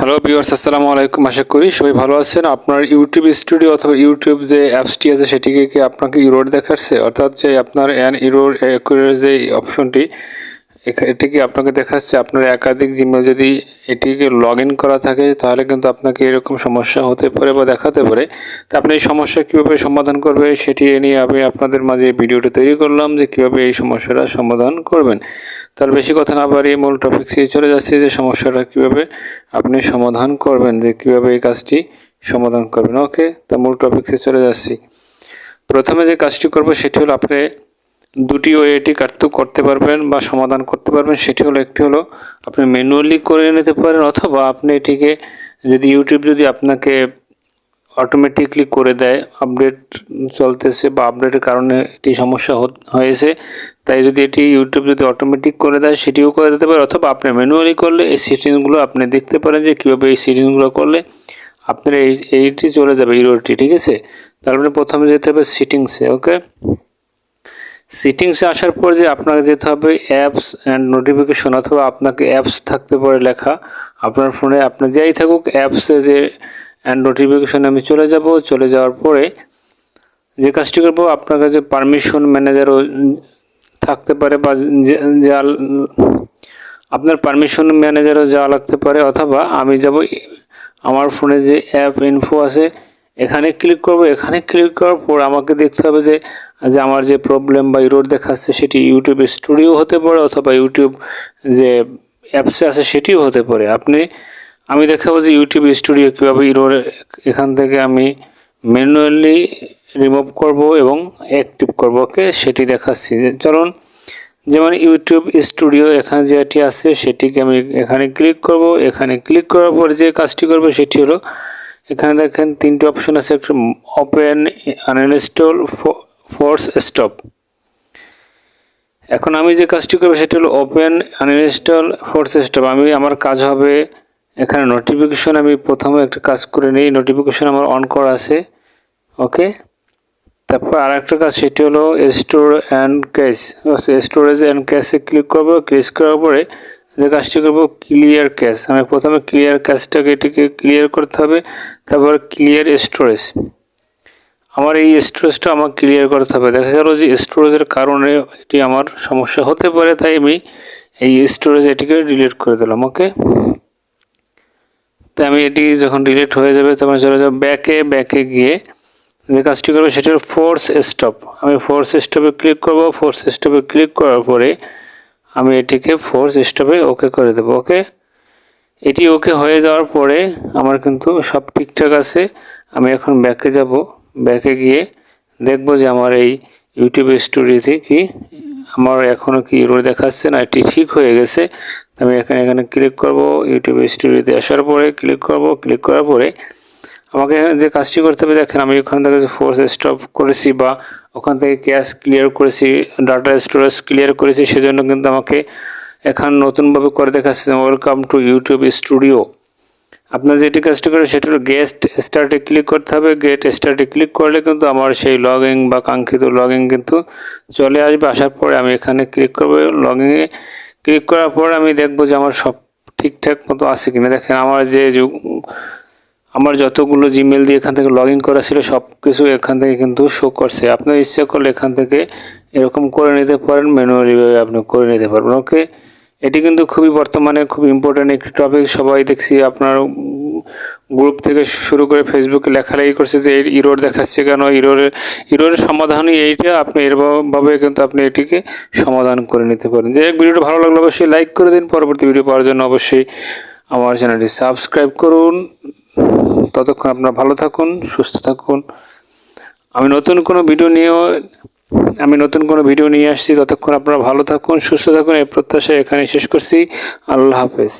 Hello viewers, আসসালামু আলাইকুম। আশা করি সবাই ভালো আছেন। আপনার ইউটিউব স্টুডিও অথবা ইউটিউব যে অ্যাপসটি আছে সেটিকে কি আপনাকে ইরোর দেখাচ্ছে, অর্থাৎ যে আপনার ইরোর যে অপশনটি এটি কি আপনাকে দেখাচ্ছে? আপনার একাধিক জিমেল যদি এটিকে লগ ইন করা থাকে তাহলে কিন্তু আপনাকে এরকম সমস্যা হতে পারে বা দেখাতে পারে। তো আপনি এই সমস্যা কীভাবে সমাধান করবে সেটি নিয়ে আমি আপনাদের মাঝে ভিডিওটি তৈরি করলাম যে কীভাবে এই সমস্যাটা সমাধান করবেন। তার বেশি কথা না বাড়িয়ে মূল টপিকসে চলে যাচ্ছে যে সমস্যাটা কীভাবে আপনি সমাধান করবেন, যে কীভাবে এই কাজটি সমাধান করবেন। ওকে, তা মূল টপিকসে চলে যাচ্ছি। প্রথমে যে কাজটি করবো সেটি হলো আপনি দুটি ওয়ে এটি করতে পারবেন বা সমাধান করতে পারবেন। সেটি হলো, একটি হলো আপনি ম্যানুয়ালি করে নিতে পারেন, অথবা আপনি এটিকে যদি ইউটিউব যদি আপনাকে অটোমেটিকলি করে দেয়, আপডেট চলতেছে বা আপডেটের কারণে এটি সমস্যা হয়েছে, তাই যদি এটি ইউটিউব যদি অটোমেটিক করে দেয় সেটিও করে দিতে পারে, অথবা আপনি ম্যানুয়ালি করলে এই সেটিংসগুলো আপনি দেখতে পারেন যে কীভাবে এই সেটিংসগুলো করলে আপনার এইটি চলে যাবে ইরোরটি। ঠিক আছে, তারপরে প্রথমে যেতে হবে সেটিংসে। ওকে, সেটিংসে আসার পর যে আপনাকে যেতে হবে অ্যাপস অ্যান্ড নোটিফিকেশন, অথবা আপনাকে অ্যাপস থাকতে পারে লেখা আপনার ফোনে, আপনার যাই থাকুক অ্যাপসে যে অ্যান্ড নোটিফিকেশন আমি চলে যাওয়ার পরে যে কাজটি করবো, আপনার কাছে পারমিশন ম্যানেজারও থাকতে পারে বা যা আপনার পারমিশন ম্যানেজারও যাওয়া লাগতে পারে, অথবা আমি যাব আমার ফোনে যে অ্যাপ ইনফো আছে এখানে ক্লিক করব। এখানে ক্লিক করার পর আমাকে দেখতে হবে যে আমার যে প্রবলেম বা ইরোর দেখাচ্ছে সেটি ইউটিউব স্টুডিও হতে পারে, অথবা ইউটিউব যে অ্যাপসে আছে সেটিও হতে পারে। আমি দেখাবো যে ইউটিউব স্টুডিও কীভাবে ইরোর এখান থেকে আমি ম্যানুয়ালি রিমুভ করব এবং অ্যাক্টিভ করব। ওকে, সেটি দেখাচ্ছি। চলুন, যেমন ইউটিউব স্টুডিও এখানে যেটি আছে সেটিকে আমি এখানে ক্লিক করব। এখানে ক্লিক করার পর যে কাজটি করব সেটি হলো, এখানে দেখেন তিনটি অপশন আছে, একটা ওপেন, আনইনস্টল, ফোর্স স্টপ। এখন আমি যে কাজটি করবো সেটি হলো ওপেন, আনইনস্টল, ফোর্স স্টপ। আমার কাজ হবে এখানে নোটিফিকেশন, আমি প্রথমে একটা কাজ করে নিই। নোটিফিকেশন আমার অন করা আছে। ওকে, তারপর আর একটা কাজ সেটি হলো store and cash. Storage and cache click করবো। ক্লিক করার পরে যে কাজটি করবো ক্লিয়ার ক্যাশ। আমি প্রথমে ক্লিয়ার ক্যাশটাকে এটিকে ক্লিয়ার করতে হবে, তারপর ক্লিয়ার স্টোরেজ। আমার এই স্টোরেজটা আমার ক্লিয়ার করতে হবে। দেখা গেল যে স্টোরেজের কারণে এটি আমার সমস্যা হতে পারে, তাই আমি এই স্টোরেজ এটিকে ডিলিট করে দিলাম। ওকে, তাই আমি এটি যখন ডিলিট হয়ে যাবে তখন চলে যাবো ব্যাকে গিয়ে যে কাজটি করবো সেটা হলো ফোর্স স্টপ। আমি ফোর্স স্টপে ক্লিক করব। ফোর্স স্টপে ক্লিক করার পরে আমি এটিকে ফোর্স স্টপে ওকে করে দেবো। ওকে, এটি ওকে হয়ে যাওয়ার পরে আমার কিন্তু সব ঠিকঠাক আছে। আমি এখন ব্যাকে যাব। ব্যাকে গিয়ে দেখব যে আমার এই ইউটিউব স্টুডিওতে কি আমার এখনও কি ইরোর দেখাচ্ছে না, এটি ঠিক হয়ে গেছে। আমি এখানে ক্লিক করব। ইউটিউব স্টুডিওতে আসার পরে ক্লিক করব। ক্লিক করার পরে আমাকে যে কাজটি করতে হবে, দেখেন আমি ওখান থেকে ফোর্স স্টপ করেছি বা ওখান থেকে ক্যাশ ক্লিয়ার করেছি, ডাটা স্টোরেজ ক্লিয়ার করেছি, সেজন্য কিন্তু আমাকে এখন নতুনভাবে করে দেখাচ্ছে ওয়েলকাম টু ইউটিউব স্টুডিও। আপনার যেটি কাজটি করে সেটা হলো গেট স্টার্টে ক্লিক করতে হবে। গেট স্টার্টে ক্লিক করলে কিন্তু আমার সেই লগইন বা কাঙ্ক্ষিত লগইন কিন্তু চলে আসবে। আসার পরে আমি এখানে ক্লিক করব। লগইনে ক্লিক করার পর আমি দেখব যে আমার সব ঠিকঠাক মতো আছে কিনা। দেখেন আমার যতগুলো জিমেল দিয়ে এখান থেকে লগ ইন করা ছিল সব কিছু এখান থেকে কিন্তু শো করছে। আপনার ইচ্ছা করলে এখান থেকে এরকম করে নিতে পারেন, ম্যানুয়ালিভাবে আপনি করে নিতে পারবেন। ওকে, এটি কিন্তু খুবই বর্তমানে খুব ইম্পর্ট্যান্ট একটি টপিক। সবাই দেখছি আপনার গ্রুপ থেকে শুরু করে ফেসবুকে লেখালেখি করছে যে ইরোর দেখাচ্ছে কেন, ইরোরের সমাধানই এইটা। আপনি এরভাবে কিন্তু আপনি এটিকে সমাধান করে নিতে পারেন। যে ভিডিওটা ভালো লাগলে অবশ্যই লাইক করে দিন। পরবর্তী ভিডিও পাওয়ার জন্য অবশ্যই আমার চ্যানেলটি সাবস্ক্রাইব করুন। ততক্ষণ আপনারা ভালো থাকুন, সুস্থ থাকুন। আমি নতুন কোনো ভিডিও নিয়ে আসছি। ততক্ষণ আপনারা ভালো থাকুন, সুস্থ থাকুন, এই প্রত্যাশায় এখানে শেষ করছি। আল্লাহ হাফেজ।